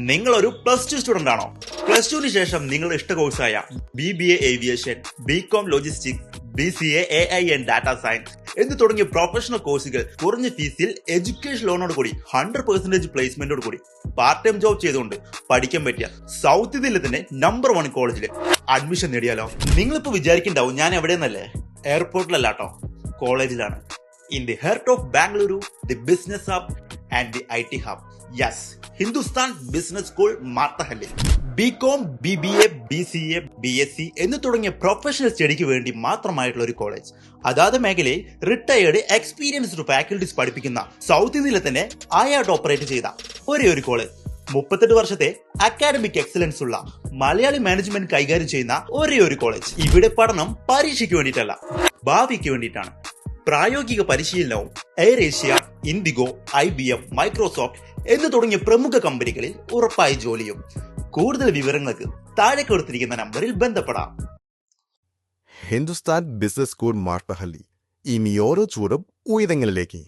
നിങ്ങളൊരു +2 സ്റ്റുഡന്റ് ആണോ? +2ന് ശേഷം നിങ്ങളുടെ ഇഷ്ട കോഴ്സായ BBA aviation, BCom logistics, BCA AI and data science എന്ന് തുടങ്ങിയ പ്രൊഫഷണൽ കോഴ്സുകൾ കുറഞ്ഞ ഫീസിൽ എഡ്യൂക്കേഷൻ ലോണോട് കൂടി 100% പ്ലേസ്മെന്റോട് കൂടി പാർട്ട് ടൈം ജോബ് ചെയ്തുകൊണ്ട് പഠിക്കാൻ പറ്റിയ സൗത്ത് ഇന്ത്യയിലെ തന്നെ നമ്പർ 1 കോളേജിൽ അഡ്മിഷൻ നേടിയാലോ? നിങ്ങളിപ്പോ വിചാരിക്കണ്ടാവും ഞാൻ എവിടെയെന്നല്ലേ? എയർപോർട്ടിലല്ല കേട്ടോ, കോളേജിലാണ്. In the heart of Bangalore, the business hub and the IT hub. Yes, Hindustan Business School, Marthahalli. BCom, BBA, BCA, BSc എന്ന് തുടങ്ങിയ പ്രൊഫഷണൽ സ്റ്റഡിക്ക് വേണ്ടി മാത്രമായിട്ടുള്ള ഒരു കോളേജ്. അതാത് മേഖലയിൽ റിട്ടയേർഡ് എക്സ്പീരിയൻസ്ഡ് ഫാക്കൽറ്റീസ് പഠിപ്പിക്കുന്ന സൗത്ത് ഇന്ത്യയിലെ തന്നെ ആയായിട്ട് ഓപ്പറേറ്റ് ചെയ്ത ഒരേ ഒരു കോളേജ്. 38 വർഷത്തെ അക്കാഡമിക് എക്സലൻസ് ഉള്ള മലയാളി മാനേജ്മെന്റ് കൈകാര്യം ചെയ്യുന്ന ഒരേ ഒരു കോളേജ്. ഇവിടെ പഠനം പരീക്ഷയ്ക്ക് വേണ്ടിയിട്ടല്ല, ഭാവിക്ക് വേണ്ടിയിട്ടാണ്. പ്രായോഗിക പരിശീലനവും air Asia, IndiGo, IBM, Microsoft എന്ന് തുടങ്ങിയ പ്രമുഖ കമ്പനികളിൽ ഉറപ്പായ ജോലിയും. കൂടുതൽ വിവരങ്ങൾക്ക് താഴെ കൊടുത്തിരിക്കുന്ന നമ്പറിൽ ബന്ധപ്പെടാം. ഹിന്ദുസ്ഥാൻ ബിസിനസ് സ്കൂൾ മാർട്ടഹള്ളി, ഇനി ഓരോ ചൂടും ഉയരങ്ങളിലേക്ക്.